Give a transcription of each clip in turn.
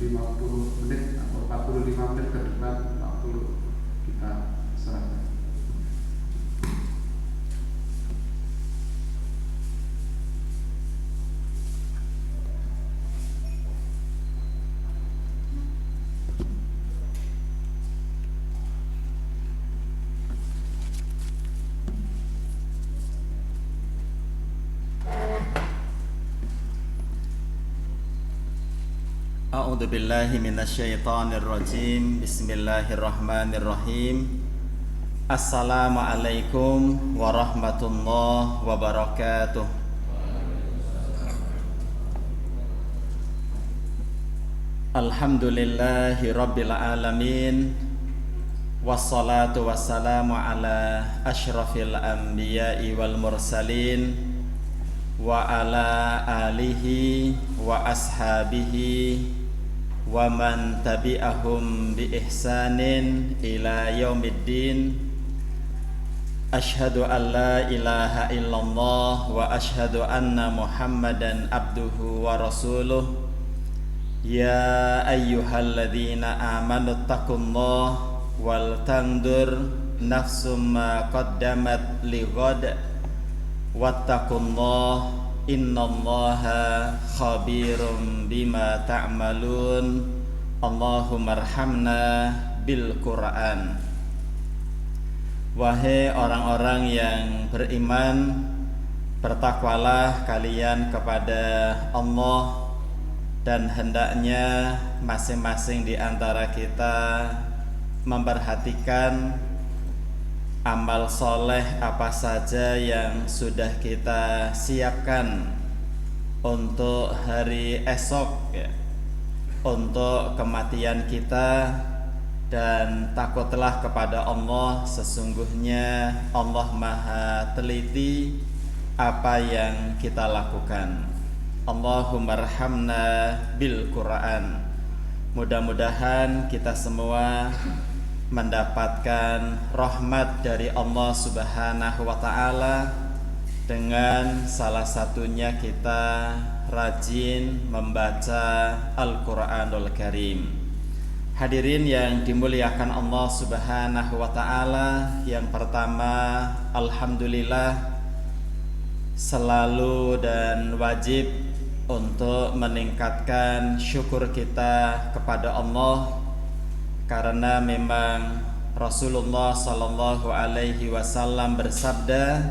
50 menit atau 45 menit ke depan 40 kita serahkan. A'udzu billahi minasyaitonir rajim. Bismillahirrahmanirrahim. Assalamualaikum warahmatullahi wabarakatuh. Alhamdulillahi rabbil alamin. Wassalatu wassalamu ala asyrafil anbiya'i wal mursalin wa ala alihi wa ashabihi wa man tabi'ahum bi ihsanin ila yaumiddin. Asyhadu an la ilaha illallah wa asyhadu anna Muhammadan abduhu wa rasuluh. Ya ayyuhalladzina amanu taqullaha wal tandur nafsum ma qaddamat lighad wattaqullaha innallaha khabirum bima ta'malun. Allahumma arhamna bil Qur'an. Wahai orang-orang yang beriman, bertakwalah kalian kepada Allah, dan hendaknya masing-masing di antara kita memperhatikan amal soleh apa saja yang sudah kita siapkan untuk hari esok ya, untuk kematian kita. Dan takutlah kepada Allah, sesungguhnya Allah maha teliti apa yang kita lakukan. Allahumma arhamna bil Qur'an. Mudah-mudahan kita semua mendapatkan rahmat dari Allah Subhanahu wa ta'ala dengan salah satunya kita rajin membaca Al-Quranul Karim. Hadirin yang dimuliakan Allah Subhanahu wa ta'ala, yang pertama, alhamdulillah, selalu dan wajib untuk meningkatkan syukur kita kepada Allah, karena memang Rasulullah sallallahu alaihi wasallam bersabda,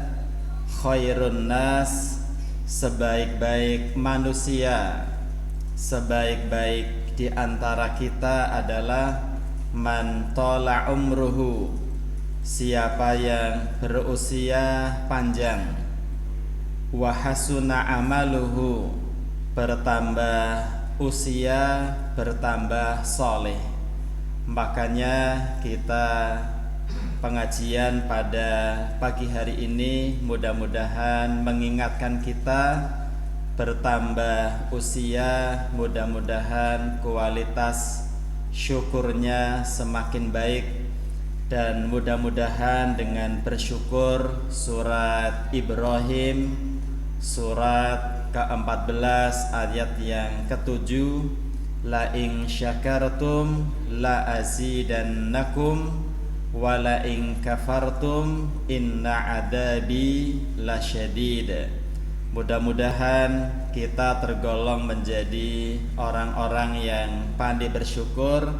khairun nas, sebaik-baik manusia, sebaik-baik di antara kita adalah man tola umruhu, siapa yang berusia panjang, wa hasuna amaluhu, bertambah usia, bertambah soleh. Makanya kita pengajian pada pagi hari ini mudah-mudahan mengingatkan kita bertambah usia, mudah-mudahan kualitas syukurnya semakin baik, dan mudah-mudahan dengan bersyukur surat Ibrahim surat ke-14 ayat yang ke-7, la in syakartum la azidannakum wa la in kafartum inna adabi lasyadid. Mudah-mudahan kita tergolong menjadi orang-orang yang pandai bersyukur,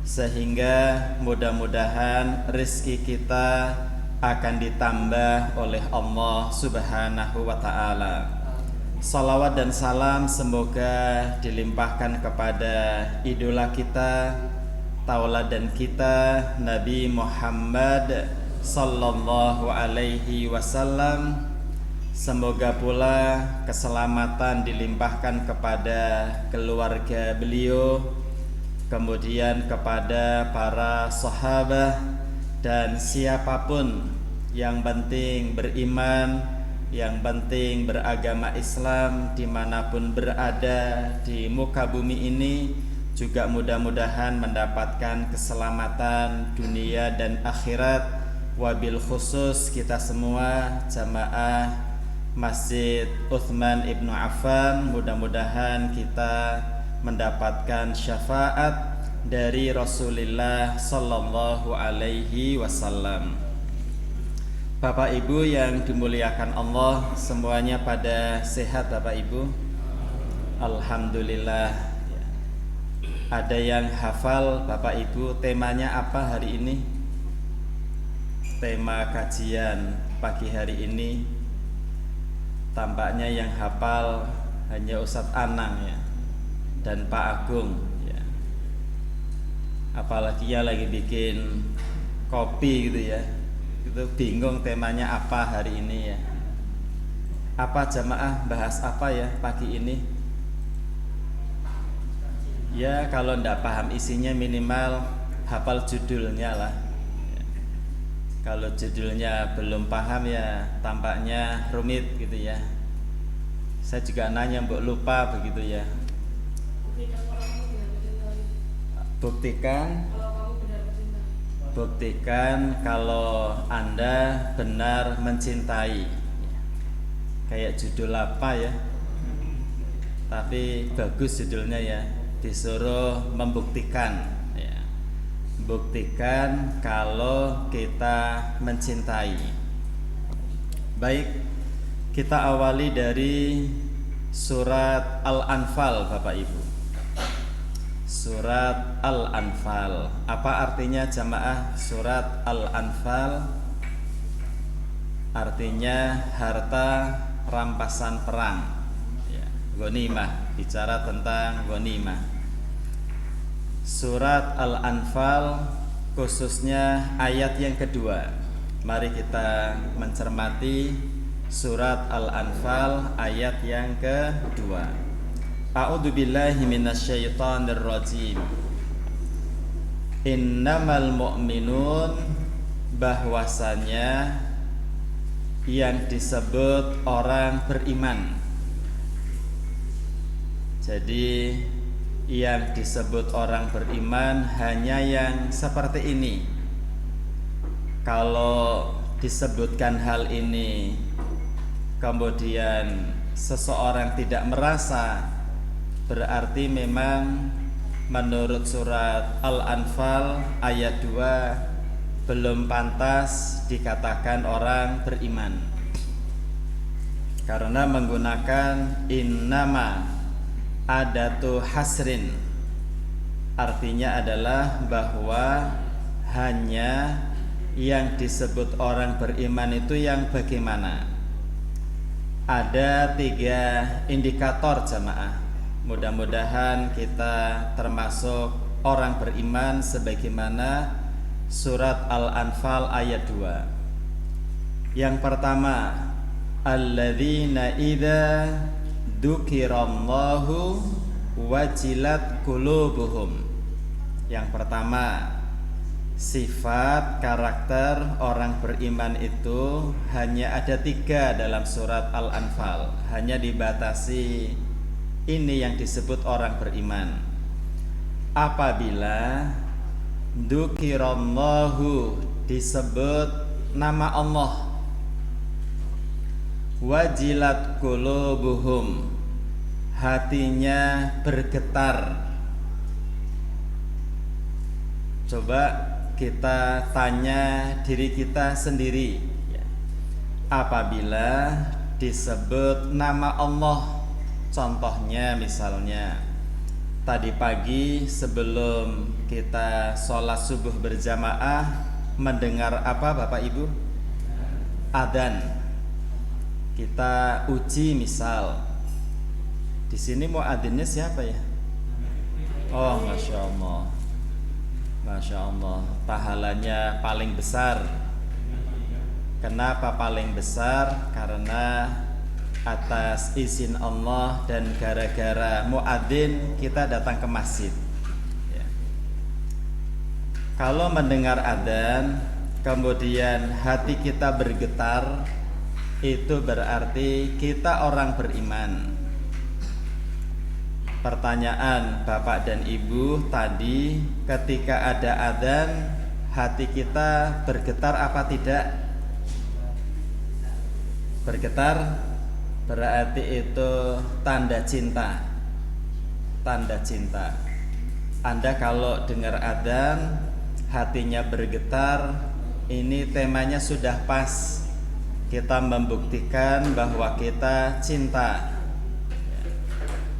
sehingga mudah-mudahan rezeki kita akan ditambah oleh Allah Subhanahu wa ta'ala. Salawat dan salam semoga dilimpahkan kepada idola kita, tauladan kita, Nabi Muhammad sallallahu alaihi wasallam. Semoga pula keselamatan dilimpahkan kepada keluarga beliau, kemudian kepada para sahabat, dan siapapun yang penting beriman, yang penting beragama Islam dimanapun berada di muka bumi ini, juga mudah-mudahan mendapatkan keselamatan dunia dan akhirat. Wabil khusus kita semua jamaah Masjid Utsman Ibnu Affan, mudah-mudahan kita mendapatkan syafaat dari Rasulullah sallallahu alaihi wasallam. Bapak Ibu yang dimuliakan Allah, semuanya pada sehat Bapak Ibu? Alhamdulillah. Ada yang hafal Bapak Ibu temanya apa hari ini? Tema kajian pagi hari ini tampaknya yang hafal hanya Ustadz Anang ya, dan Pak Agung ya. Apalagi ya lagi bikin kopi gitu ya, itu bingung temanya apa hari ini ya. Apa jamaah bahas apa ya pagi ini? Ya kalau ndak paham isinya minimal hafal judulnya lah. Kalau judulnya belum paham ya tampaknya rumit gitu ya. Saya juga nanya mbok lupa begitu ya. Buktikan kalau Anda benar mencintai. Kayak judul apa ya? Tapi bagus judulnya ya. Disuruh membuktikan ya. Buktikan kalau kita mencintai. Baik, kita awali dari surat Al-Anfal Bapak Ibu. Surat Al-Anfal. Apa artinya jamaah surat Al-Anfal? Artinya harta rampasan perang ya, ghanimah, bicara tentang ghanimah. Surat Al-Anfal khususnya ayat yang kedua. Mari kita mencermati surat Al-Anfal ayat yang kedua. A'udzubillahi minasyaitonir rajim. Innamal mu'minun, bahwasanya yang disebut orang beriman. Jadi yang disebut orang beriman hanya yang seperti ini. Kalau disebutkan hal ini kemudian seseorang tidak merasa, berarti memang menurut surat Al-Anfal ayat 2 belum pantas dikatakan orang beriman, karena menggunakan innama adatu hasrin. Artinya adalah bahwa hanya yang disebut orang beriman itu yang bagaimana. Ada 3 indikator jamaah. Mudah-mudahan kita termasuk orang beriman sebagaimana surat Al-Anfal ayat 2. Yang pertama, alladzina idza dzukirallahu wajilat qulubuhum. Yang pertama, sifat karakter orang beriman itu hanya ada 3 dalam surat Al-Anfal. Hanya dibatasi ini yang disebut orang beriman. Apabila dzukirallahu, disebut nama Allah, wajilat qulubuhum, hatinya bergetar. Coba kita tanya diri kita sendiri ya. Apabila disebut nama Allah, contohnya misalnya tadi pagi sebelum kita sholat subuh berjamaah mendengar apa Bapak Ibu? Adzan. Kita uji misal. Di sini muadzinnya siapa ya? Oh, Masya Allah. Masya Allah, pahalanya paling besar. Kenapa paling besar? Karena atas izin Allah dan gara-gara muadzin kita datang ke masjid ya. Kalau mendengar adzan kemudian hati kita bergetar, itu berarti kita orang beriman. Pertanyaan Bapak dan Ibu tadi, ketika ada adzan hati kita bergetar apa tidak? Bergetar berarti itu tanda cinta. tanda cinta. Anda kalau dengar adzan hatinya bergetar, ini temanya sudah pas. Kita membuktikan bahwa kita cinta.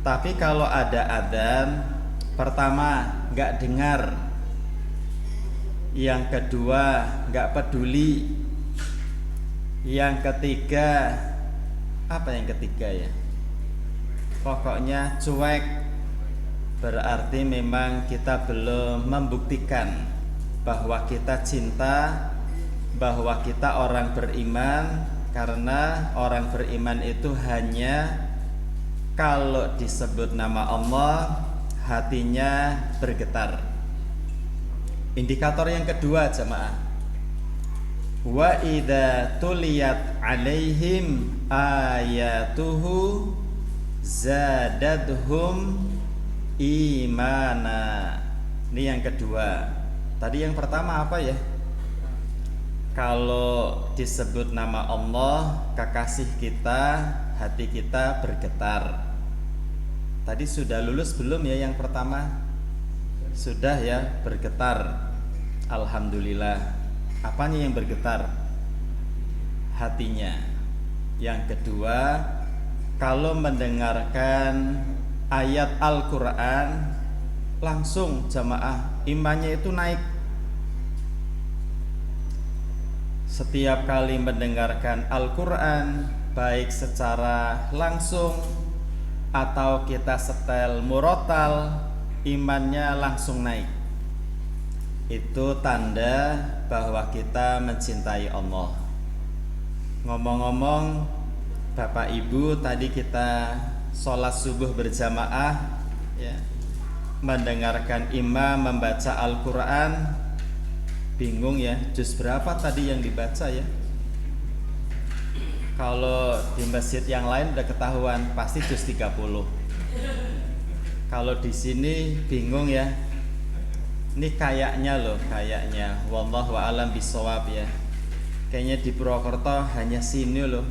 Tapi kalau ada adzan, pertama nggak dengar, yang kedua nggak peduli, yang ketiga apa yang ketiga ya? Pokoknya cuek, berarti memang kita belum membuktikan bahwa kita cinta, bahwa kita orang beriman. Karena orang beriman itu hanya kalau disebut nama Allah hatinya bergetar. Indikator yang kedua jamaah, wa idza tuliyat alaihim ayatuhu zadadhum imana. Ini yang kedua. Tadi yang pertama apa ya? Kalau disebut nama Allah, kekasih kita, hati kita bergetar. Tadi sudah lulus belum ya yang pertama? Sudah ya, bergetar. Alhamdulillah. Apanya yang bergetar? Hatinya. Yang kedua, kalau mendengarkan ayat Al-Quran, langsung jamaah imannya itu naik. Setiap kali mendengarkan Al-Quran, baik secara langsung atau kita setel murotal, imannya langsung naik. Itu tanda bahwa kita mencintai Allah. Ngomong-ngomong, Bapak Ibu, tadi kita sholat subuh berjamaah ya, mendengarkan imam membaca Al-Quran. Bingung ya, juz berapa tadi yang dibaca ya? Kalau di masjid yang lain udah ketahuan, pasti juz 30. Kalau di sini bingung ya. Ini kayaknya loh, kayaknya wallahu a'lam bishawab ya. Kayaknya di Purwokerto hanya sini loh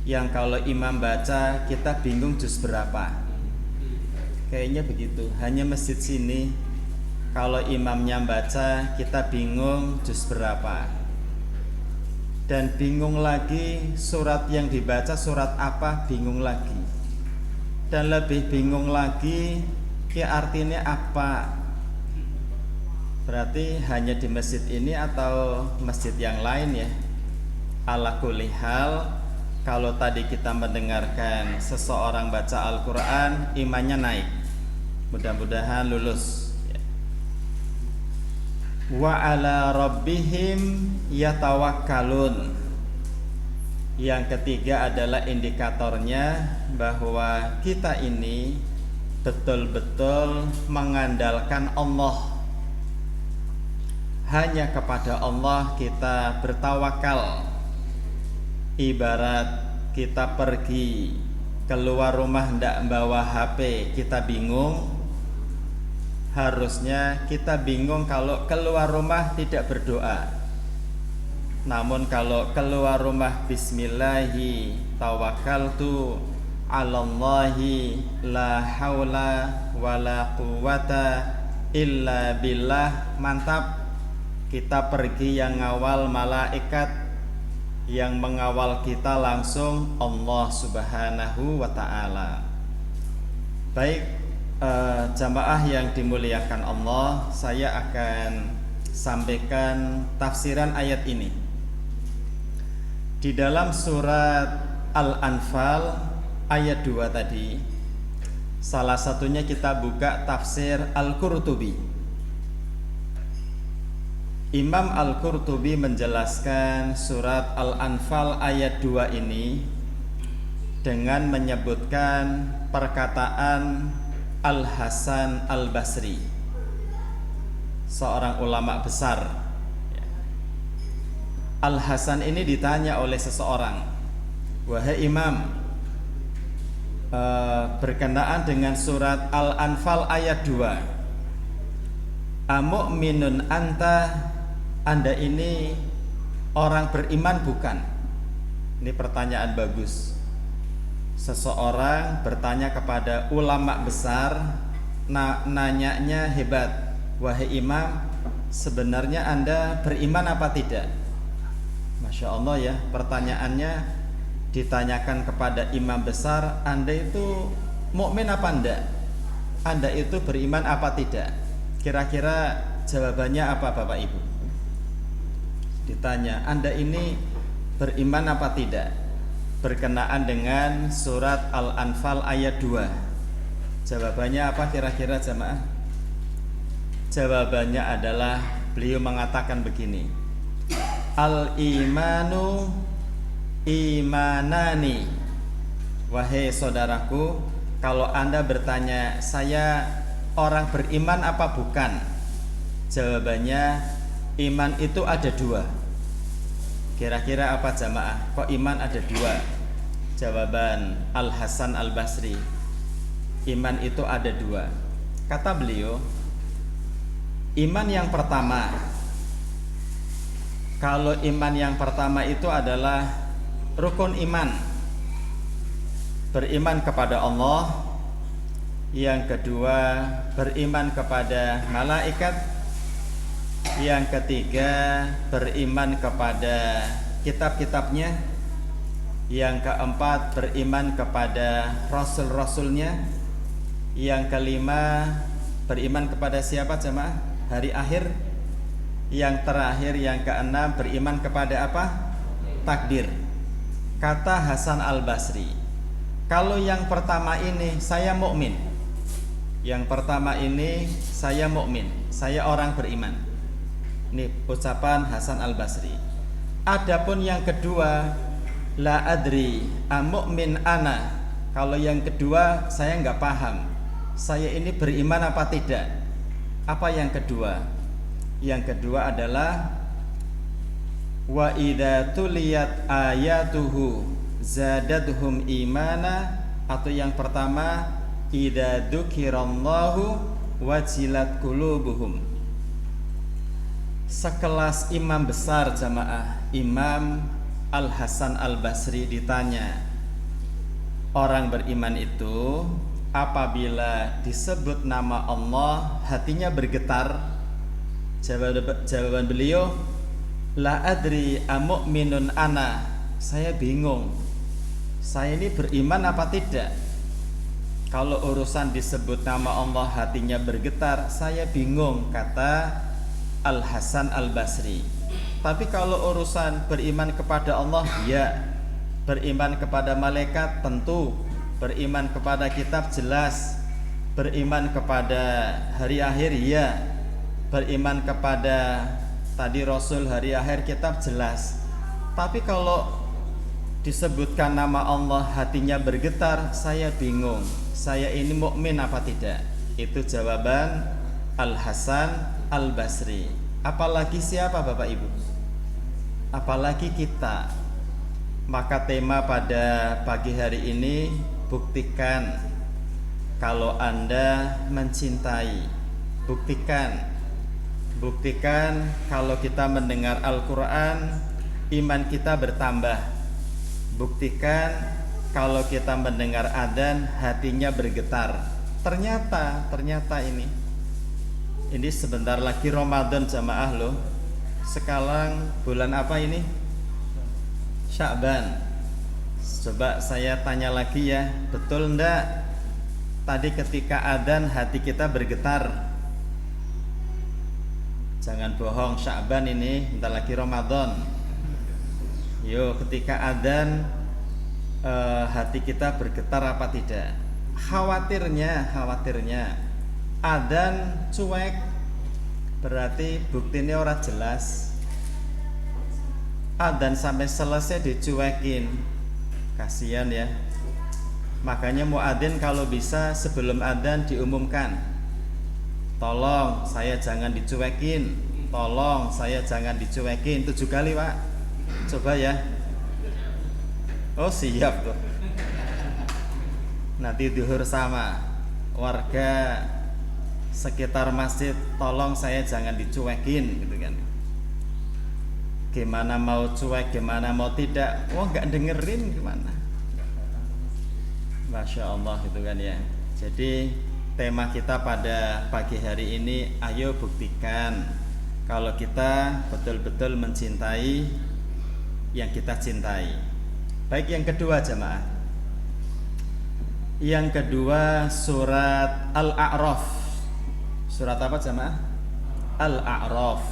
yang kalau imam baca kita bingung juz berapa. Kayaknya begitu, hanya masjid sini kalau imamnya baca kita bingung juz berapa. Dan bingung lagi surat yang dibaca surat apa, bingung lagi. Dan lebih bingung lagi ya artinya apa. Berarti hanya di masjid ini atau masjid yang lain ya. Ala kulli hal, kalau tadi kita mendengarkan seseorang baca Al-Quran, imannya naik. Mudah-mudahan lulus. Wa ala rabbihim yatawakkalun. Yang ketiga adalah indikatornya bahwa kita ini betul-betul mengandalkan Allah. Hanya kepada Allah kita bertawakal. Ibarat kita pergi keluar rumah ndak bawa HP, kita bingung. Harusnya kita bingung kalau keluar rumah tidak berdoa. Namun kalau keluar rumah bismillahi tawakkaltu 'alallahi la haula wala quwata illa billah, mantap. Kita pergi yang ngawal malaikat, yang mengawal kita langsung Allah Subhanahu wa ta'ala. Baik, jamaah yang dimuliakan Allah, saya akan sampaikan tafsiran ayat ini. Di dalam surat Al-Anfal ayat 2 tadi, salah satunya kita buka tafsir Al-Qurtubi. Imam Al-Qurtubi menjelaskan surat Al-Anfal ayat 2 ini dengan menyebutkan perkataan Al-Hasan Al-Basri, seorang ulama besar. Al-Hasan ini ditanya oleh seseorang, wahai imam, berkenaan dengan surat Al-Anfal ayat 2, amu'minun anta, Anda ini orang beriman bukan? Ini pertanyaan bagus. Seseorang bertanya kepada ulama besar, nanyanya hebat. Wahai imam, sebenarnya Anda beriman apa tidak? Masya Allah ya, pertanyaannya ditanyakan kepada imam besar, Anda itu mukmin apa enggak? Anda itu beriman apa tidak? Kira-kira jawabannya apa Bapak Ibu? Ditanya, Anda ini beriman apa tidak? Berkenaan dengan surat Al-Anfal ayat 2. Jawabannya apa kira-kira jamaah? Jawabannya adalah beliau mengatakan begini, Al-imanu imanani. Wahai saudaraku, kalau Anda bertanya, saya orang beriman apa bukan? Jawabannya, iman itu ada 2. Kira-kira apa jamaah? Kok iman ada 2? Jawaban Al-Hasan Al-Basri, iman itu ada 2. Kata beliau, iman yang pertama, kalau iman yang pertama itu adalah rukun iman, beriman kepada Allah. Yang kedua, beriman kepada malaikat. Yang ketiga, beriman kepada kitab-kitabnya. Yang keempat, beriman kepada rasul-rasulnya. Yang kelima, beriman kepada siapa jemaah? Hari akhir. Yang terakhir, yang keenam, beriman kepada apa? Takdir. Kata Hasan Al-Basri, kalau yang pertama ini saya mukmin. Yang pertama ini saya mukmin, saya orang beriman. Ini ucapan Hasan Al-Basri. Adapun yang kedua, la adri amu'min ana. Kalau yang kedua saya nggak paham, saya ini beriman apa tidak. Apa yang kedua? Yang kedua adalah wa idza tuliyat ayatuhu zadatuhum imana. Atau yang pertama, idza dzukirallahu wajilat qulubuhum. Sekelas imam besar jamaah, Imam Al-Hasan Al-Basri ditanya, orang beriman itu apabila disebut nama Allah hatinya bergetar. Jawaban beliau, la adri amu'minun ana. Saya bingung, saya ini beriman apa tidak. Kalau urusan disebut nama Allah hatinya bergetar, saya bingung, kata Al-Hasan Al-Basri. Tapi kalau urusan beriman kepada Allah, ya. Beriman kepada malaikat, tentu. Beriman kepada kitab, jelas. Beriman kepada hari akhir, ya. Beriman kepada tadi Rasul, hari akhir, kitab, jelas. Tapi kalau disebutkan nama Allah hatinya bergetar, saya bingung, saya ini mukmin apa tidak. Itu jawaban Al-Hasan Al-Basri. Apalagi siapa Bapak Ibu? Apalagi kita. Maka tema pada pagi hari ini, buktikan kalau Anda mencintai. Buktikan kalau kita mendengar Al-Quran, iman kita bertambah. Buktikan kalau kita mendengar adzan, hatinya bergetar. Ternyata ini sebentar lagi Ramadan jamaah loh. Sekarang bulan apa ini? Sya'ban. Coba saya tanya lagi ya, betul ndak tadi ketika adzan hati kita bergetar? Jangan bohong, Sya'ban ini bentar lagi Ramadan. Yo, ketika adzan hati kita bergetar apa tidak? Khawatirnya adzan cuek, berarti buktinya orang jelas. Adzan sampai selesai dicuekin, kasihan ya. Makanya muadzin kalau bisa sebelum adzan diumumkan, tolong saya jangan dicuekin, tolong saya jangan dicuekin. 7 kali Pak, coba ya. Oh siap tuh. Nanti duhur sama warga sekitar masjid, tolong saya jangan dicuekin gitu kan. Gimana mau cuek, gimana mau tidak, wah nggak dengerin gimana. Masya Allah gitu kan ya. Jadi tema kita pada pagi hari ini, ayo buktikan kalau kita betul-betul mencintai yang kita cintai. Baik, yang kedua jamaah. Yang kedua surat Al-A'raf. Surat apa jamaah? Al-A'raf.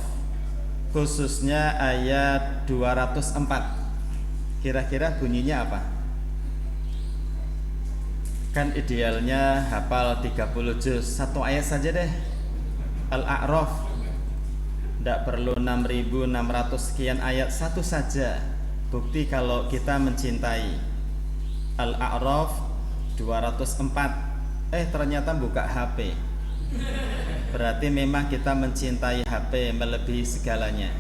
Khususnya ayat 204. Kira-kira bunyinya apa? Kan idealnya hafal 30 juz, satu ayat saja deh. Al-A'raf. Tidak perlu 6.600 sekian ayat, satu saja. Bukti kalau kita mencintai. Al-A'raf 204. Ternyata buka HP. Berarti memang kita mencintai HP melebihi segalanya.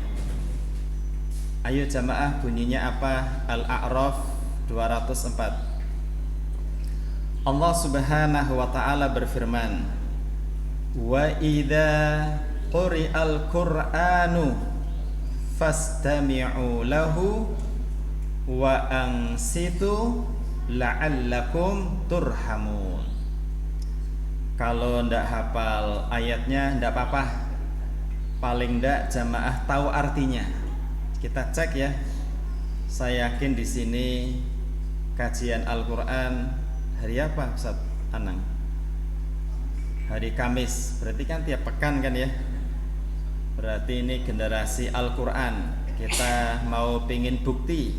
Ayo jamaah, bunyinya apa? Al-A'raf 204. Allah Subhanahu wa ta'ala berfirman, wa idza quri'al Qur'anu fastami'u lahu wa ansitu la'allakum turhamun. Kalau ndak hafal ayatnya ndak apa-apa, paling ndak jamaah tahu artinya. Kita cek ya. Saya yakin di sini kajian Al-Qur'an hari apa Ustaz Anang? Hari Kamis. Berarti kan tiap pekan kan ya? Berarti ini generasi Al-Qur'an. Kita mau pingin bukti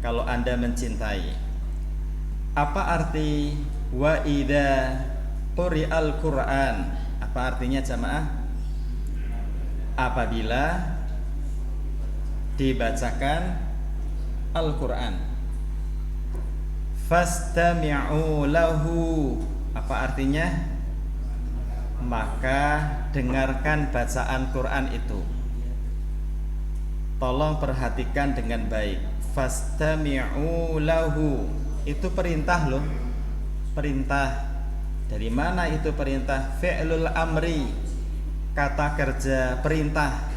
kalau Anda mencintai. Apa arti wa idza quri'al Qur'an? Apa artinya jamaah? Apabila dibacakan Al-Qur'an. Fastami'u lahu. Apa artinya? Maka dengarkan bacaan Quran itu. Tolong perhatikan dengan baik. Fastami'u lahu. Itu perintah loh. Perintah. Dari mana itu perintah? Fi'lul amri. Kata kerja perintah.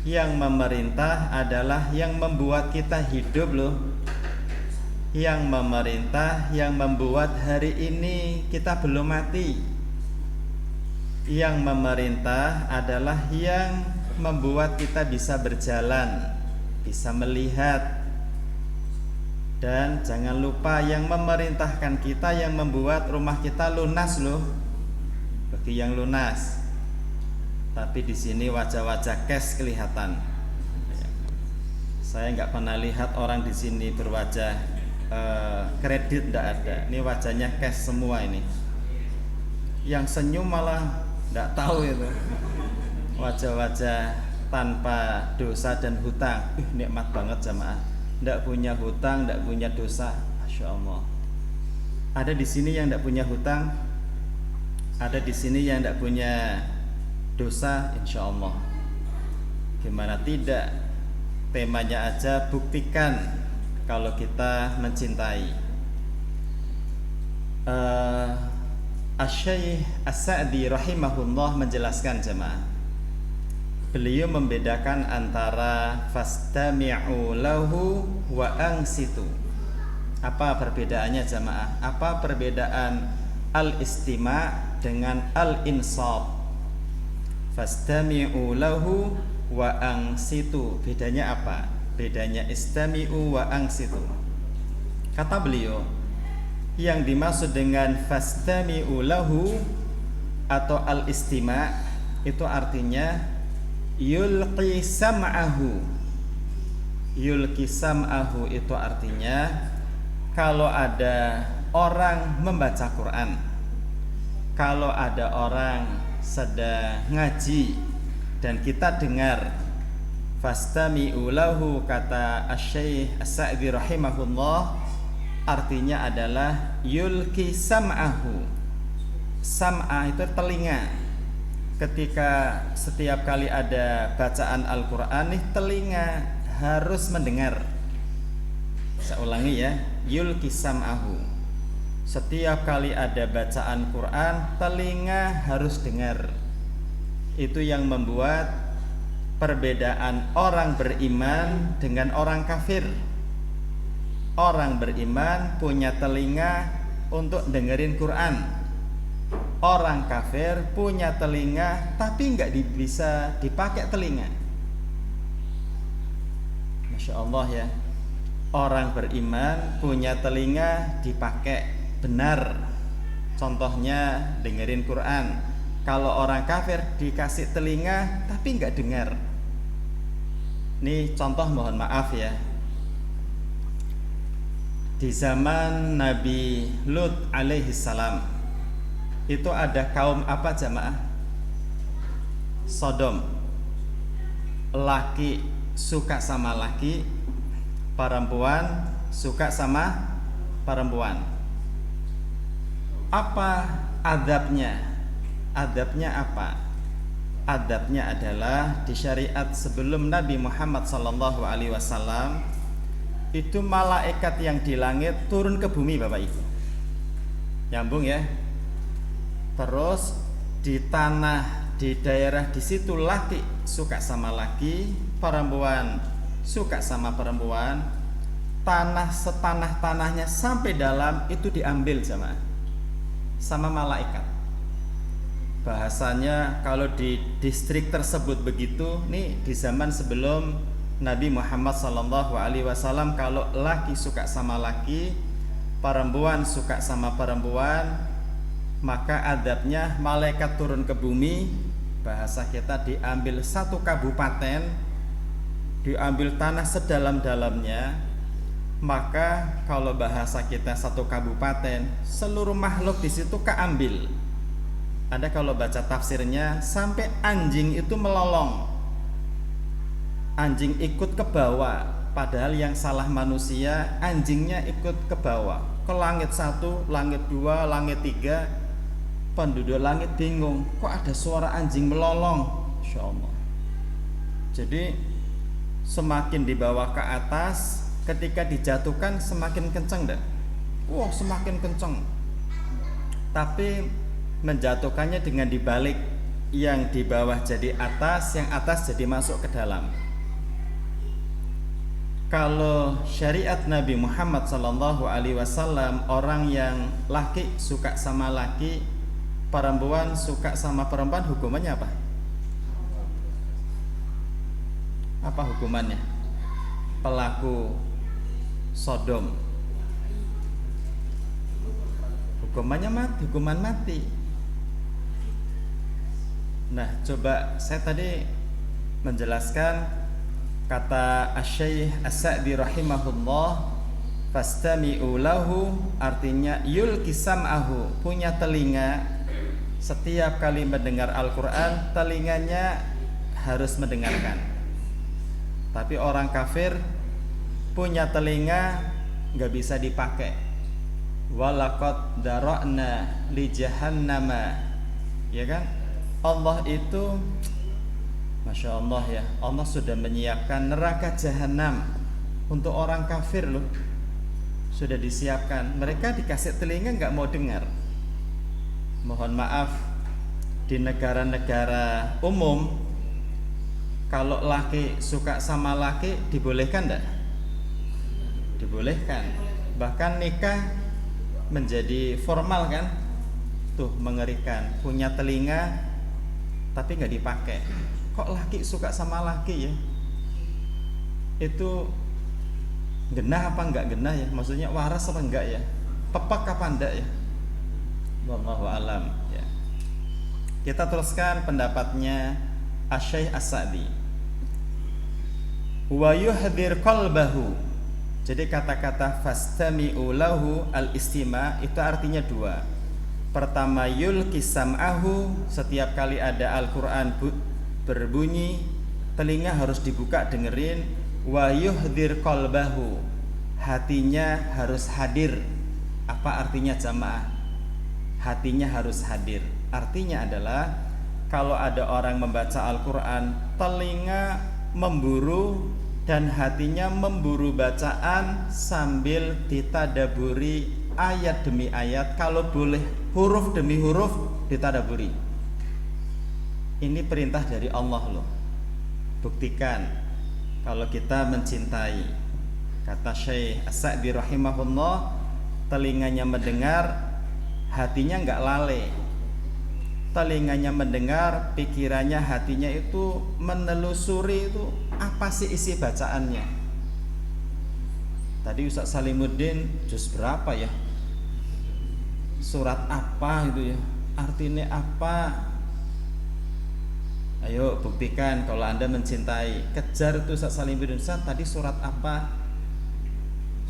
Yang memerintah adalah yang membuat kita hidup loh. Yang memerintah, yang membuat hari ini kita belum mati. Yang memerintah adalah yang membuat kita bisa berjalan, bisa melihat. Dan jangan lupa yang memerintahkan kita, yang membuat rumah kita lunas loh. Bagi yang lunas. Tapi di sini wajah-wajah cash kelihatan. Saya nggak pernah lihat orang di sini berwajah kredit, nggak ada. Ini wajahnya cash semua ini. Yang senyum malah nggak tahu itu. Wajah-wajah tanpa dosa dan hutang. Nikmat banget jamaah. Nggak punya hutang, nggak punya dosa. Masya Allah. Ada di sini yang nggak punya hutang. Ada di sini yang nggak punya dosa, insya Allah. Gimana tidak? Temanya aja buktikan kalau kita mencintai. Asy-Syaikh As-Sa'di rahimahullah menjelaskan jemaah. Beliau membedakan antara fastami'u lahu wa ansitu. Apa perbedaannya jemaah? Apa perbedaan al-istima' dengan al-insat? Fastami'u lahu wa ansitu. Bedanya apa? Bedanya istami'u wa ansitu. Kata beliau, yang dimaksud dengan fastami'u lahu atau al-istima' itu artinya yulqi sam'ahu. Yulqi sam'ahu itu artinya kalau ada orang membaca Quran, kalau ada orang sedang ngaji dan kita dengar, fastami'u lahu, kata Asy-Syaikh As-Sa'di rahimahullah, artinya adalah yulki sam'ahu. Sam'ah itu telinga. Ketika setiap kali ada bacaan Al-Qur'an nih, telinga harus mendengar. Saya ulangi ya, yulki sam'ahu. Setiap kali ada bacaan Quran, telinga harus dengar. Itu yang membuat perbedaan orang beriman dengan orang kafir. Orang beriman punya telinga untuk dengerin Quran. orang kafir punya telinga tapi nggak bisa dipakai telinga. Masya Allah ya. Orang beriman punya telinga dipakai benar. Contohnya dengerin Quran. Kalau orang kafir dikasih telinga tapi nggak dengar. Ini contoh, mohon maaf ya. Di zaman Nabi Lut alaihi salam itu ada kaum apa jamaah? Sodom. Laki suka sama laki, perempuan suka sama perempuan. Apa adabnya? Adabnya apa? Adabnya adalah di syariat sebelum Nabi Muhammad sallallahu alaihi wasallam itu malaikat yang di langit turun ke bumi, Bapak Ibu. Nyambung ya. Terus di tanah, di daerah di situ laki suka sama laki, perempuan suka sama perempuan. Tanah setanah-tanahnya sampai dalam itu diambil sama malaikat. Bahasanya kalau di distrik tersebut begitu, nih di zaman sebelum Nabi Muhammad sallallahu alaihi wasallam, kalau laki suka sama laki, perempuan suka sama perempuan, maka adabnya malaikat turun ke bumi. Bahasa kita diambil satu kabupaten, diambil tanah sedalam-dalamnya. Maka kalau bahasa kita satu kabupaten, seluruh makhluk di situ keambil. Ada kalau baca tafsirnya sampai anjing itu melolong. Anjing ikut ke bawah, padahal yang salah manusia, anjingnya ikut ke bawah, ke langit 1, langit 2, langit 3. Penduduk langit bingung, kok ada suara anjing melolong? Insya Allah. Jadi semakin dibawa ke atas, ketika dijatuhkan semakin kencang dah. Wah, semakin kencang. Tapi menjatuhkannya dengan dibalik, yang di bawah jadi atas, yang atas jadi masuk ke dalam. Kalau syariat Nabi Muhammad sallallahu alaihi wasallam, orang yang laki suka sama laki, perempuan suka sama perempuan, hukumannya apa? Apa hukumannya? Pelaku Sodom, hukumannya mati, hukuman mati. Nah, coba saya tadi menjelaskan kata Asy-Syaikh As-Sa'di rahimahullah, fastami'u lahu, artinya yulki sam'ahu, punya telinga, setiap kali mendengar Al-Quran telinganya harus mendengarkan. Tapi orang kafir punya telinga nggak bisa dipakai. Walaqad dara'na li jahannama, ya kan? Allah itu, Masya Allah ya, Allah sudah menyiapkan neraka jahanam untuk orang kafir loh. Sudah disiapkan. Mereka dikasih telinga nggak mau dengar. Mohon maaf, di negara-negara umum, kalau laki suka sama laki dibolehkan enggak? Dibolehkan. Bahkan nikah menjadi formal kan? Tuh, mengerikan. Punya telinga tapi nggak dipakai. Kok laki suka sama laki ya? Itu genah apa enggak genah ya? Maksudnya waras apa enggak ya? Pepak apa enggak ya? Wallahu alam ya. Kita teruskan pendapatnya Asy-Syaikh As-Sa'di. Wa yuhdir qalbahu. Jadi kata-kata fastami'u lahu al-istima' itu artinya dua. Pertama, yulki sam'ahu, setiap kali ada Al-Quran berbunyi, telinga harus dibuka dengerin. Wa yuhdir qalbahu, hatinya harus hadir. Apa artinya jamaah? Hatinya harus hadir. Artinya adalah kalau ada orang membaca Al-Quran, telinga memburu dan hatinya memburu bacaan sambil ditadaburi ayat demi ayat, kalau boleh huruf demi huruf ditadaburi. Ini perintah dari Allah loh. Buktikan kalau kita mencintai. Kata Syekh As-Sa'di rahimahullah, telinganya mendengar, hatinya enggak lalai. telinganya mendengar, pikirannya, hatinya itu menelusuri itu apa sih isi bacaannya. Tadi Ustaz Salimuddin juz berapa ya? Surat apa itu ya? Artinya apa? Ayo buktikan kalau Anda mencintai. Kejar itu Ustaz Salimuddin, Ustaz tadi surat apa?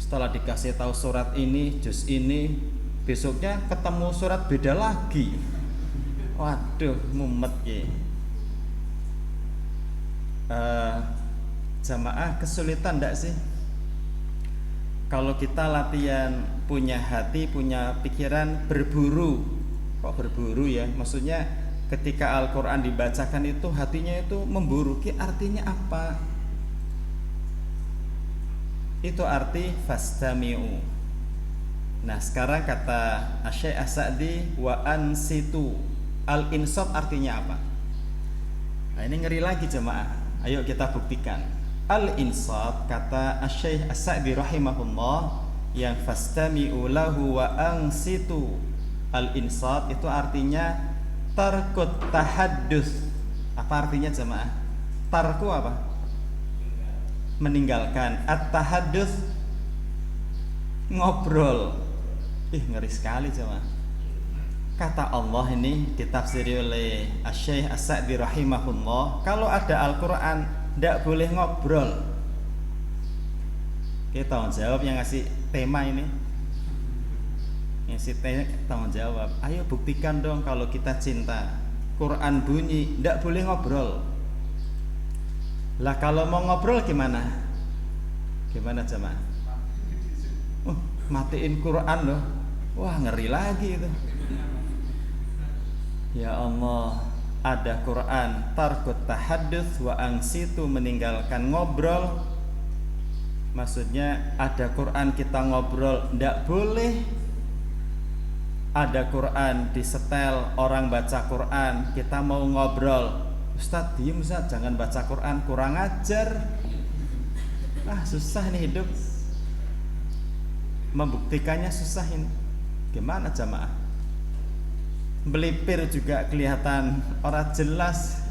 Setelah dikasih tahu surat ini, juz ini, besoknya ketemu surat beda lagi. Waduh, mumet ya. Jamaah kesulitan enggak sih? Kalau kita latihan punya hati, punya pikiran, berburu. Kok berburu ya? Maksudnya ketika Al-Quran dibacakan itu hatinya itu memburu. Artinya apa? Itu arti fastami'u. Nah sekarang kata Syekh As-Sa'di wa ansitu. Al-insat artinya apa? Nah ini ngeri lagi jemaah. Ayo kita buktikan. Al-insat kata Syekh As-Sa'di rahimahullah yang fastami'u lahu wa ansitu. Al-insat itu artinya tarkut tahaddus. Apa artinya jemaah? Tarku apa? Meninggalkan. At-tahaddus ngobrol. Ngeri sekali jemaah. Kata Allah ini ditafsiri oleh Syekh As-Sa'di rahimahullah, kalau ada Al-Quran tidak boleh ngobrol. Kita tanggung jawab yang ngasih tema ini, ngasih tanggung jawab. Ayo buktikan dong kalau kita cinta. Quran bunyi tidak boleh ngobrol. Lah kalau mau ngobrol gimana? Gimana jemaah? Matiin Quran loh. Wah ngeri lagi itu. Ya Allah, ada Quran tarkut tahadduts wa ansitu, meninggalkan ngobrol. Maksudnya ada Quran kita ngobrol ndak boleh. Ada Quran disetel, orang baca Quran kita mau ngobrol. Ustaz diem Ustaz, jangan baca Quran, kurang ajar. Susah nih hidup. Membuktikannya susah ini. Gimana jamaah? Melipir juga kelihatan orang jelas.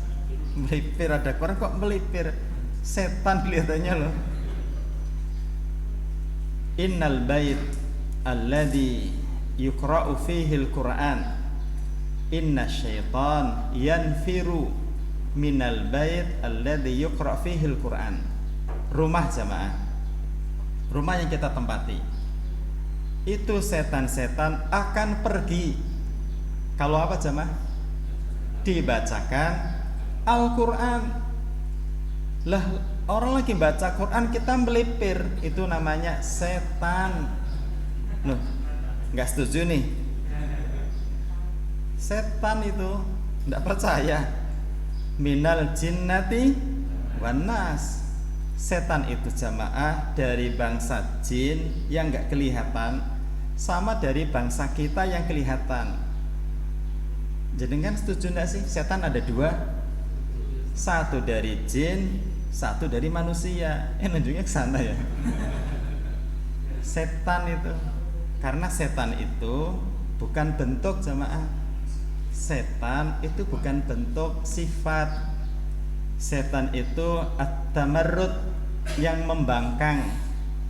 Melipir ada Quran kok melipir. Setan kelihatannya loh. Innal bait alladhi yuqra'u fihi al-Quran inna syaitan yanfiru minal bait alladhi yuqra' fihi al-Quran. Rumah jamaah, rumah yang kita tempati, itu setan-setan akan pergi kalau apa jamaah? Dibacakan Al-Quran. Lah orang lagi baca Quran kita melipir, itu namanya setan. Loh, nggak setuju nih? Setan itu nggak percaya. Minal jinnati wan nas. Setan itu jamaah dari bangsa jin yang nggak kelihatan, sama dari bangsa kita yang kelihatan. Jadi kan setuju nggak sih? Setan ada dua, satu dari jin, satu dari manusia. Nunjuknya ke sana ya. Setan itu, karena setan itu bukan bentuk jamaah. Setan itu bukan bentuk, sifat. Setan itu at-tamarrud, yang membangkang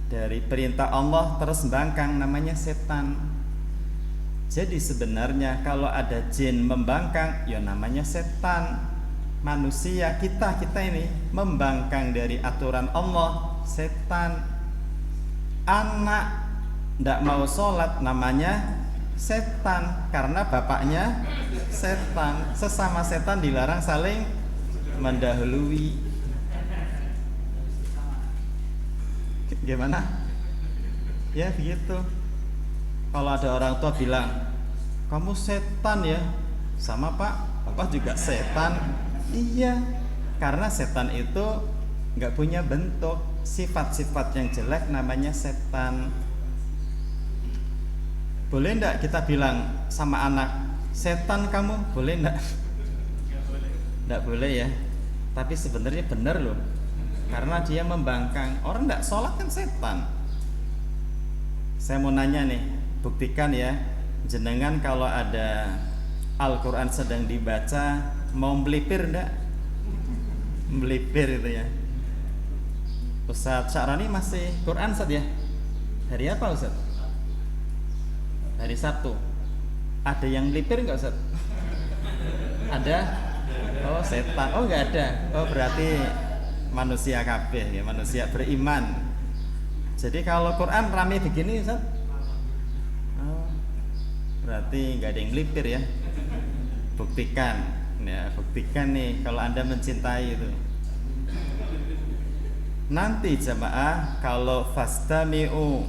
dari perintah Allah terus membangkang, namanya setan. Jadi sebenarnya kalau ada jin membangkang, ya namanya setan. Manusia kita ini membangkang dari aturan Allah, setan. Anak tidak mau sholat, namanya setan, karena bapaknya setan. Sesama setan dilarang saling mendahului. Gimana? Ya begitu. Kalau ada orang tua bilang, kamu setan ya, sama pak, papa juga setan. Iya, karena setan itu nggak punya bentuk, sifat-sifat yang jelek, namanya setan. Boleh ndak kita bilang sama anak, setan kamu? Boleh ndak? Ndak boleh ya. Tapi sebenarnya benar loh, karena dia membangkang. Orang ndak sholat kan setan. Saya mau nanya nih, buktikan ya, jenengan kalau ada Al-Quran sedang dibaca, mau melipir enggak? Melipir itu ya. Ustaz Sya'rani masih Quran Ustaz ya? Hari apa Ustaz? Hari Sabtu. Ada yang melipir enggak Ustaz? Ada? Oh setan. Oh enggak ada. Oh berarti manusia kabeh ya, manusia beriman. Jadi kalau Quran rame begini Ustaz, oh, berarti enggak ada yang melipir ya. Buktikan nih kalau Anda mencintai itu. Nanti jamaah, kalau fastami'u,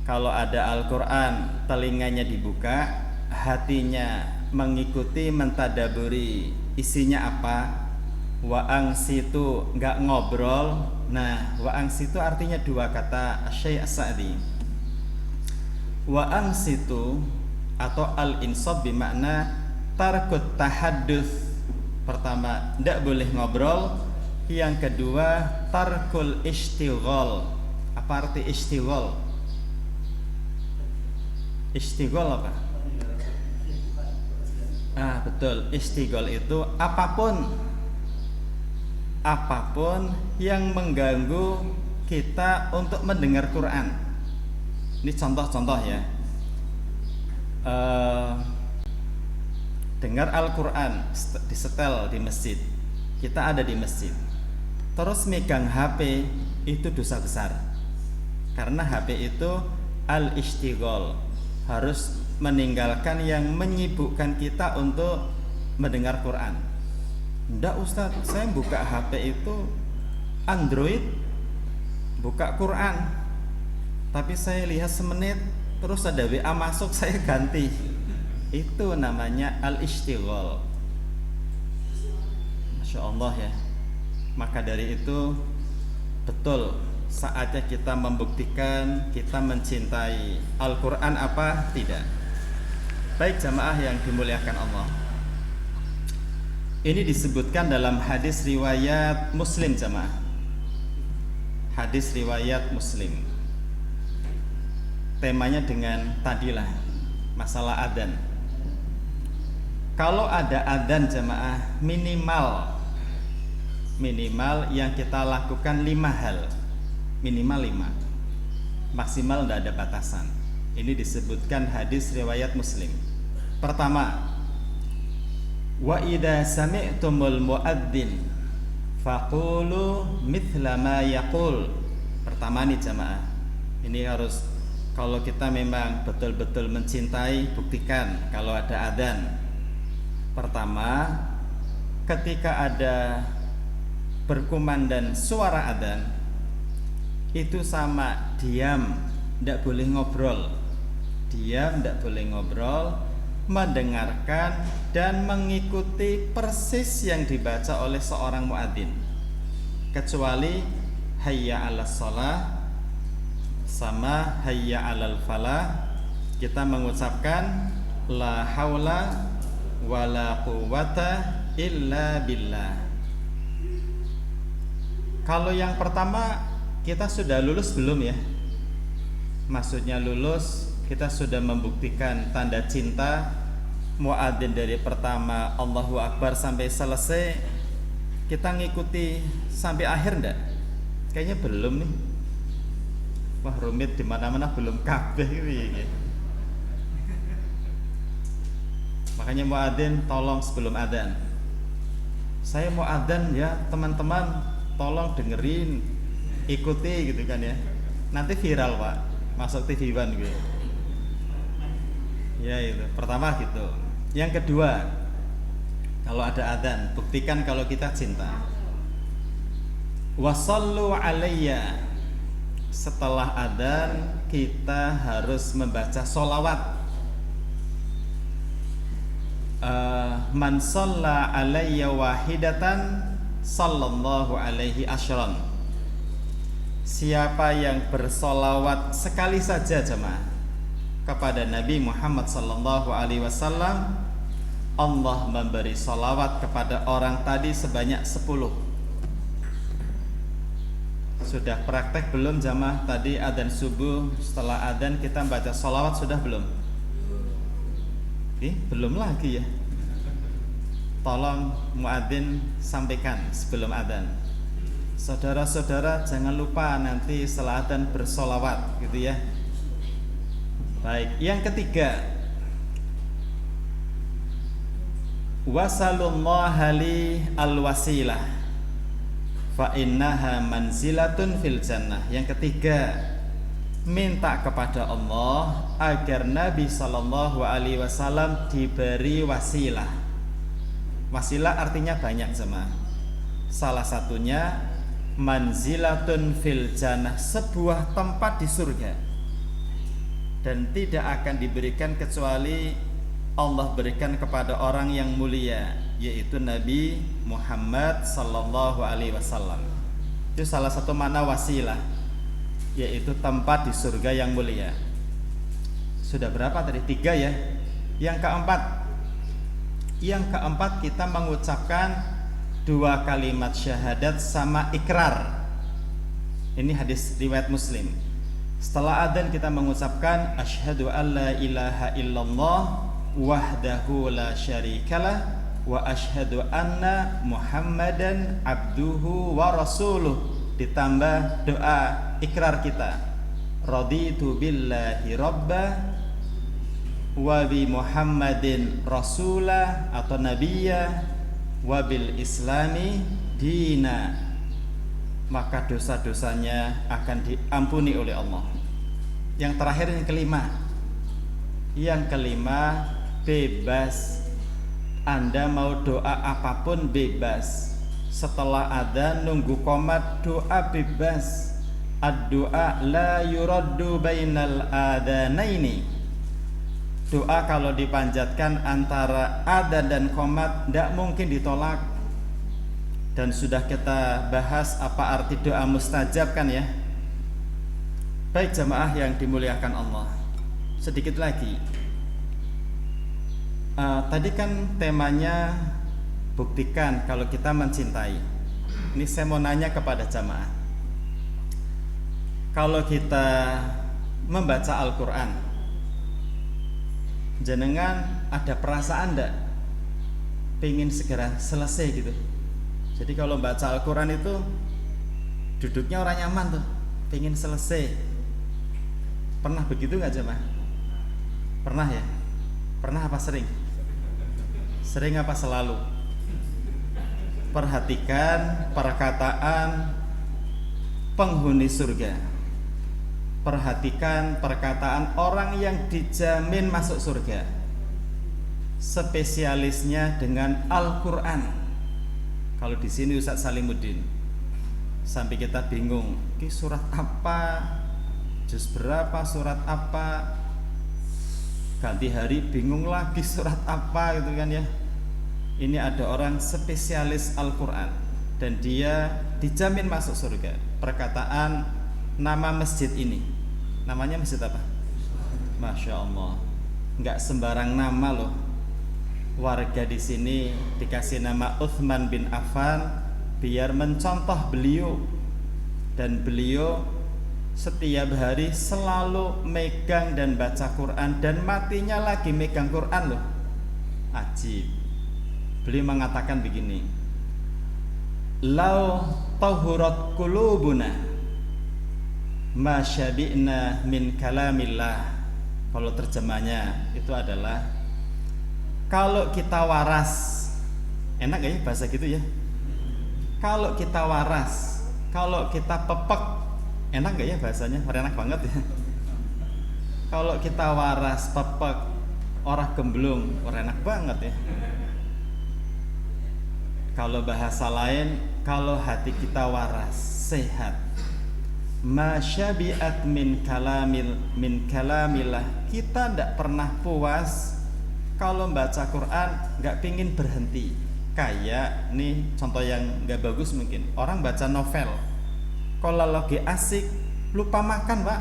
kalau ada Al-Quran telinganya dibuka, hatinya mengikuti, mentadaburi isinya apa. Wa angsitu, nggak ngobrol. Nah, wa angsitu artinya dua kata Syekh Sa'di. Wa angsitu atau al-insab bermakna tarkut tahadduts. Pertama, tidak boleh ngobrol. Yang kedua, tarkul istighol. Apa arti istighol? Istighol apa? Betul, istighol itu apapun yang mengganggu kita untuk mendengar Quran. Ini contoh-contoh ya. Dengar Al-Quran disetel di masjid, kita ada di masjid, terus megang HP, itu dosa besar. Karena HP itu al-istighol, harus meninggalkan yang menyibukkan kita untuk mendengar Quran. Nggak Ustaz, saya buka HP itu Android, buka Quran, tapi saya lihat semenit, terus ada WA masuk, saya ganti. Itu namanya al-istighol. Masya Allah ya. Maka dari itu betul saatnya kita membuktikan kita mencintai Al-Quran apa tidak. Baik jamaah yang dimuliakan Allah, ini disebutkan dalam hadis riwayat Muslim jamaah. Hadis riwayat Muslim. Temanya dengan tadilah masalah adzan. Kalau ada adzan jamaah, minimal yang kita lakukan 5 hal. Minimal 5, maksimal tidak ada batasan. Ini disebutkan hadis riwayat Muslim. Pertama, wa idza sami'tumul muadzin faqulu mithla ma yaqul. Pertama nih jamaah, ini harus, kalau kita memang betul-betul mencintai, buktikan kalau ada adzan. Pertama, ketika ada berkumandang suara adzan, itu sama diam, tidak boleh ngobrol. Diam, tidak boleh ngobrol, mendengarkan dan mengikuti persis yang dibaca oleh seorang muadzin, kecuali hayya 'alas shalah sama hayya 'alal falah. Kita mengucapkan la haula wala quwwata illa billah. Kalau yang pertama, kita sudah lulus belum ya? Maksudnya lulus, kita sudah membuktikan tanda cinta. Muadzin dari pertama Allahu Akbar sampai selesai, kita ngikuti sampai akhir enggak? Kayaknya belum nih. Wah rumit, di mana-mana belum kabeh gitu. Makanya muadzin tolong sebelum adzan, saya mau adzan ya teman-teman, tolong dengerin, ikuti gitu kan ya. Nanti viral Pak, masuk TV One gitu. Ya itu, pertama gitu. Yang kedua, kalau ada adzan, buktikan kalau kita cinta. Wasallu alayya. Setelah adzan kita harus membaca sholawat. Man shalla alayya wahidatan sallallahu alaihi asyran. Siapa yang bersolawat sekali saja jemaah kepada Nabi Muhammad sallallahu alaihi wasallam, Allah memberi solawat kepada orang tadi sebanyak 10. Sudah praktek belum jamaah? Tadi adzan subuh, setelah adzan kita baca solawat sudah belum? Belum lagi ya. tolong muadzin sampaikan sebelum adzan. Saudara-saudara jangan lupa nanti setelah adzan bersolawat gitu ya. Baik, yang ketiga, wasalullaha li alwasilah fa innaha manzilatun fil jannah. Yang ketiga, minta kepada Allah agar Nabi sallallahu alaihi wasallam diberi wasilah. Wasilah artinya banyak jemaah. Salah satunya manzilatun fil jannah, sebuah tempat di surga. Dan tidak akan diberikan kecuali Allah berikan kepada orang yang mulia, yaitu Nabi Muhammad sallallahu alaihi wasallam. Itu salah satu makna wasilah, yaitu tempat di surga yang mulia. Sudah berapa tadi? 3 ya. Yang keempat kita mengucapkan 2 kalimat syahadat sama ikrar. Ini hadis riwayat Muslim. Setelah adzan kita mengucapkan asyhadu alla ilaha illallah wahdahu la syarikalah wa asyhadu anna Muhammadan abduhu wa rasuluh, ditambah doa ikrar kita, raditu billahi rabba wa bi Muhammadin rasulah atau nabiyya wa bil islami dina, maka dosa-dosanya akan diampuni oleh Allah. Yang terakhir, yang kelima bebas. Anda mau doa apapun bebas. Setelah adzan nunggu qomat doa bebas. Ad-du'a la yuraddu bainal adanaini. Doa kalau dipanjatkan antara adzan dan qomat tidak mungkin ditolak. Dan sudah kita bahas apa arti doa mustajab kan ya. Baik jamaah yang dimuliakan Allah, sedikit lagi. Tadi kan temanya buktikan kalau kita mencintai. Ini saya mau nanya kepada jamaah, kalau kita membaca Al-Quran, jenengan ada perasaan enggak pengen segera selesai gitu? Jadi kalau baca Al-Quran itu duduknya orang nyaman tuh, pengen selesai. Pernah begitu nggak jemaah? Pernah ya? Pernah apa sering? Sering apa selalu? Perhatikan perkataan penghuni surga. Perhatikan perkataan orang yang dijamin masuk surga. Spesialisnya dengan Al-Quran. Kalau di sini Ustaz Salimuddin, sampai kita bingung, ini surat apa, juz berapa, surat apa, ganti hari bingung lagi surat apa gitu kan ya. Ini ada orang spesialis Al-Quran dan dia dijamin masuk surga. Perkataan nama masjid ini, namanya masjid apa? Masya Allah, nggak sembarang nama loh. Warga di sini dikasih nama Uthman bin Affan biar mencontoh beliau, dan beliau setiap hari selalu megang dan baca Quran, dan matinya lagi megang Quran loh. Ajib. Beliau mengatakan begini, lau tahurat qulubuna ma syabi'na min kalamillah. Kalau terjemahnya itu adalah, kalau kita waras, enak gak ya bahasa gitu ya? Kalau kita waras, kalau kita pepek, enak gak ya bahasanya? Enak banget ya. Kalau kita waras, pepek, orang gemblung, enak banget ya. Kalau bahasa lain, kalau hati kita waras, sehat, masyabi'at min kalamillah, kita tidak pernah puas. Kalau baca Quran nggak pingin berhenti. Kayak nih contoh yang nggak bagus mungkin, orang baca novel, kalau lagi asik lupa makan pak.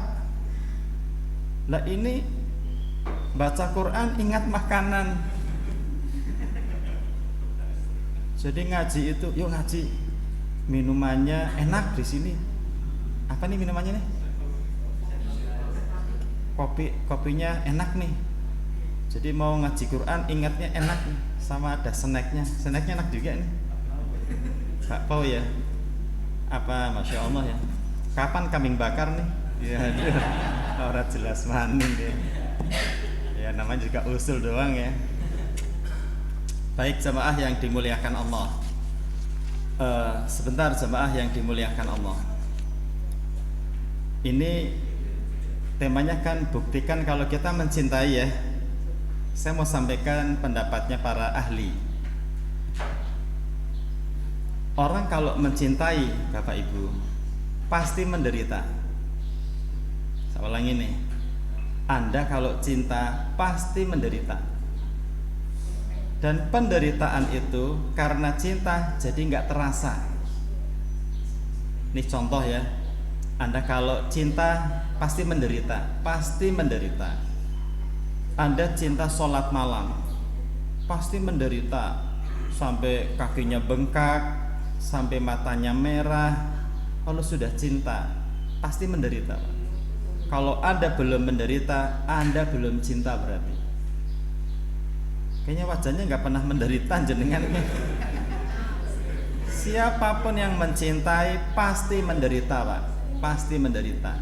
Lah ini baca Quran ingat makanan. Jadi ngaji itu, yuk ngaji, minumannya enak di sini. Apa nih minumannya nih? Kopinya enak nih. Jadi mau ngaji Quran ingatnya enak, sama ada snacknya enak juga nih, bakpao ya, apa masya Allah ya. Kapan kambing bakar nih? Ya aduh, orang jelas maning ya. Ya namanya juga usul doang ya. Baik jamaah yang dimuliakan Allah. Sebentar jamaah yang dimuliakan Allah. Ini temanya kan buktikan kalau kita mencintai ya. Saya mau sampaikan pendapatnya para ahli. Orang kalau mencintai Bapak Ibu pasti menderita. Saya ulangi nih. Anda kalau cinta pasti menderita. Dan penderitaan itu karena cinta jadi nggak terasa. Ini contoh ya. Anda kalau cinta pasti menderita, pasti menderita. Anda cinta sholat malam, pasti menderita sampai kakinya bengkak, sampai matanya merah. Kalau sudah cinta, pasti menderita. Kalau Anda belum menderita, Anda belum cinta berarti. Kayaknya wajahnya nggak pernah menderita jenengan. Siapapun yang mencintai pasti menderita, Pak. Pasti menderita.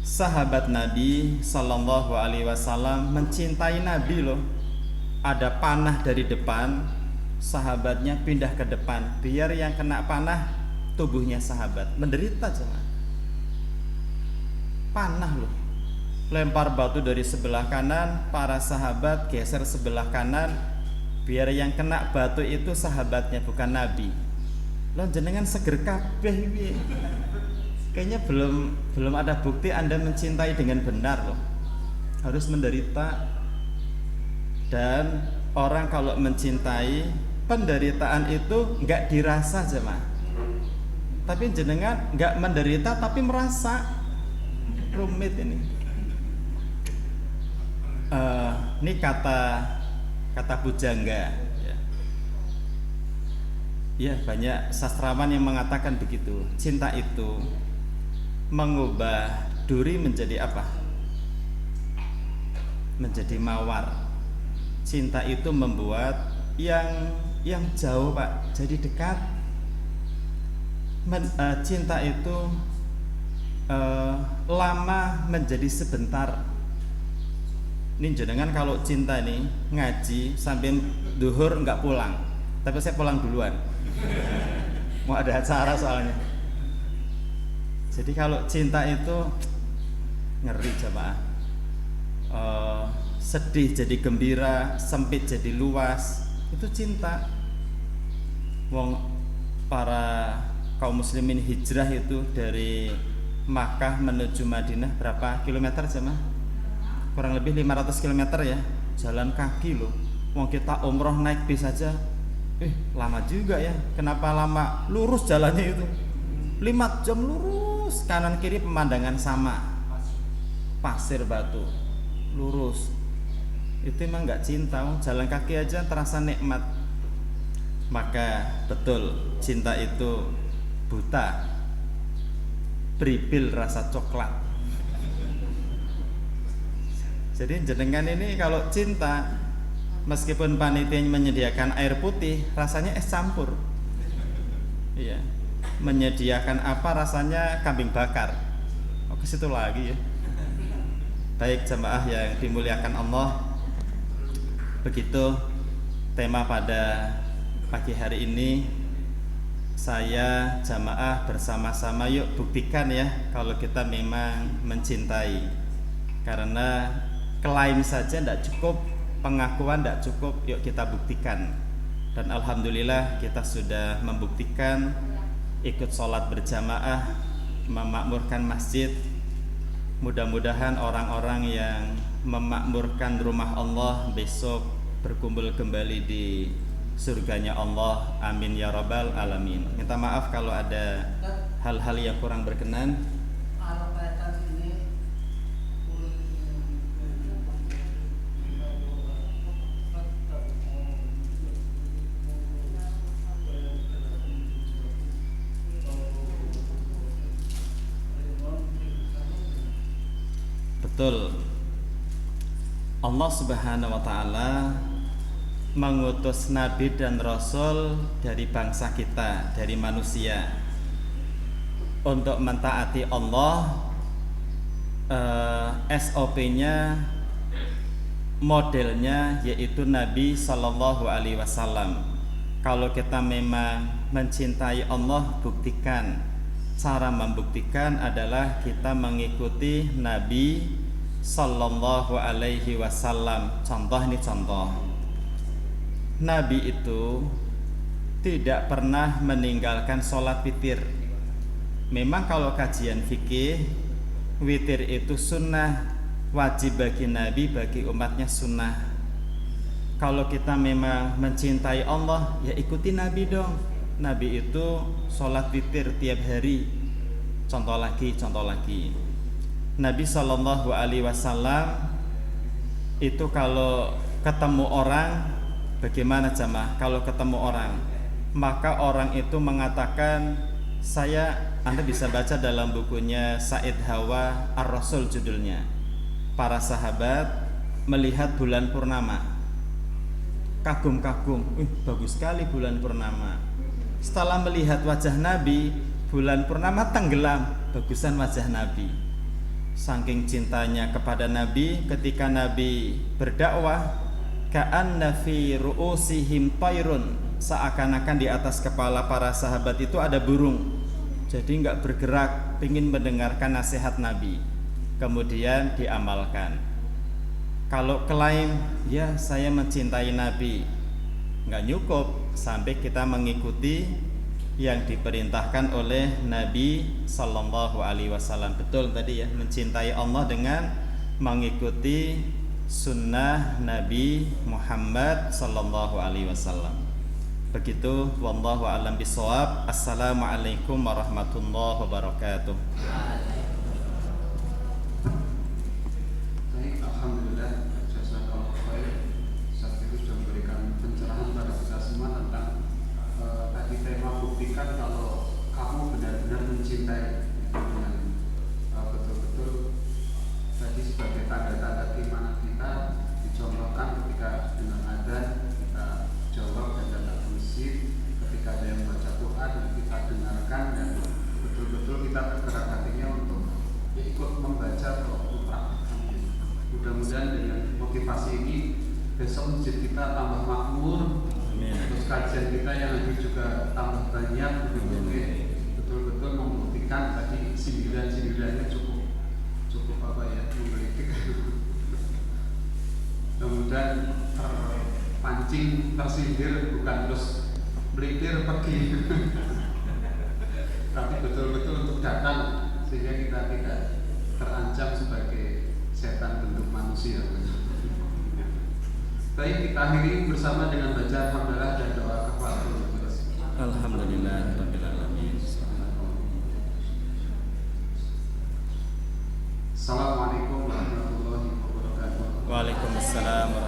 Sahabat Nabi Sallallahu Alaihi Wasallam mencintai Nabi loh. Ada panah dari depan, sahabatnya pindah ke depan biar yang kena panah tubuhnya sahabat. Menderita jangan. Panah loh. Lempar batu dari sebelah kanan, para sahabat geser sebelah kanan biar yang kena batu itu sahabatnya bukan Nabi. Loh jenengan seger kabeh piye? Kayaknya belum ada bukti Anda mencintai dengan benar loh. Harus menderita. Dan orang kalau mencintai, penderitaan itu nggak dirasa jemaah. Tapi jenengan nggak menderita tapi merasa. Rumit ini. Ini kata pujangga. Ya banyak sastrawan yang mengatakan begitu. Cinta itu mengubah duri menjadi apa? Menjadi mawar. Cinta itu membuat yang jauh Pak jadi dekat. Cinta itu lama menjadi sebentar. Ini jenengan kalau cinta nih ngaji sampai duhur nggak pulang, tapi saya pulang duluan. Mau ada acara soalnya. Jadi kalau cinta itu ngeri jemaah. Sedih jadi gembira, sempit jadi luas, itu cinta. Wong para kaum muslimin hijrah itu dari Makkah menuju Madinah berapa kilometer jemaah? Kurang lebih 500 kilometer ya, jalan kaki loh. Wong kita umroh naik bis saja, lama juga ya. Kenapa lama? Lurus jalannya itu 5 jam lurus, kanan kiri pemandangan sama, pasir batu, lurus. Itu emang nggak cinta, jalan kaki aja terasa nikmat. Maka betul cinta itu buta, beribil rasa coklat. Jadi jenengan ini kalau cinta, meskipun panitia menyediakan air putih, rasanya es campur. Iya. Menyediakan apa rasanya kambing bakar. Oh, ke situ lagi ya. Baik jemaah yang dimuliakan Allah. Begitu tema pada pagi hari ini. Saya jamaah bersama-sama yuk buktikan ya kalau kita memang mencintai. Karena klaim saja tidak cukup, pengakuan tidak cukup, yuk kita buktikan. Dan alhamdulillah kita sudah membuktikan, ikut sholat berjamaah, memakmurkan masjid. Mudah-mudahan orang-orang yang memakmurkan rumah Allah besok berkumpul kembali di surganya Allah. Amin ya rabbal alamin. Minta maaf kalau ada hal-hal yang kurang berkenan. Betul, Allah Subhanahu wa ta'ala mengutus nabi dan rasul dari bangsa kita, dari manusia, untuk mentaati Allah. SOP-nya, modelnya yaitu Nabi Sallallahu Alaihi Wasallam. Kalau kita memang mencintai Allah, buktikan. Cara membuktikan adalah kita mengikuti Nabi Sallallahu Alaihi Wasallam. Contoh ini contoh. Nabi itu tidak pernah meninggalkan sholat witir. Memang kalau kajian fikih, witir itu sunnah, wajib bagi Nabi, bagi umatnya sunnah. Kalau kita memang mencintai Allah, ya ikuti Nabi dong. Nabi itu sholat witir tiap hari. Contoh lagi. Nabi Shallallahu Alaihi Wasallam itu kalau ketemu orang, bagaimana jamaah? Kalau ketemu orang, maka orang itu mengatakan, Anda bisa baca dalam bukunya Said Hawa Ar-Rasul judulnya. Para sahabat melihat bulan purnama, kagum-kagum, bagus sekali bulan purnama. Setelah melihat wajah Nabi, bulan purnama tenggelam, bagusan wajah Nabi. Saking cintanya kepada Nabi, ketika Nabi berdakwah, ka'anna fi ru'usihim tayrun, seakan-akan di atas kepala para sahabat itu ada burung. Jadi nggak bergerak, ingin mendengarkan nasihat Nabi. Kemudian diamalkan. Kalau klaim, ya saya mencintai Nabi, nggak cukup sampai kita mengikuti yang diperintahkan oleh Nabi Sallallahu Alaihi Wasallam. Betul tadi ya, mencintai Allah dengan mengikuti sunnah Nabi Muhammad Sallallahu Alaihi Wasallam. Begitu, wallahu a'lam bishawab. Assalamualaikum warahmatullahi wabarakatuh. Baik, alhamdulillah, jazakallahu khair. Saat itu sudah memberikan pencerahan pada kita semua tentang tadi tema buktikan kalau kamu benar-benar mencintai dengan betul-betul tadi sebagai tanda-tanda keimanan kita dicontohkan ketika dengan adzan kita jawab dan datang ke masjid, ketika ada yang baca Quran kita dengarkan dan betul-betul kita tergerak hatinya untuk ikut membaca atau mempraktikkan. Mudah-mudahan dengan motivasi ini besok masjid kita tambah makmur, terus kajian kita yang lebih juga tambah banyak, betul-betul membuktikan tadi sindiran-sindirannya cukup apa ya, menggelitik. Kemudian terpancing, tersindir, bukan terus melintir pergi, tapi betul-betul untuk datang sehingga kita tidak terancam sebagai setan bentuk manusia. Baik, kita akhiri bersama dengan baca hamdalah dan doa kafaratul majelis. Alhamdulillah rabbil alamin. Assalamualaikum warahmatullahi wabarakatuh. Waalaikumsalam warahmatullahi wabarakatuh.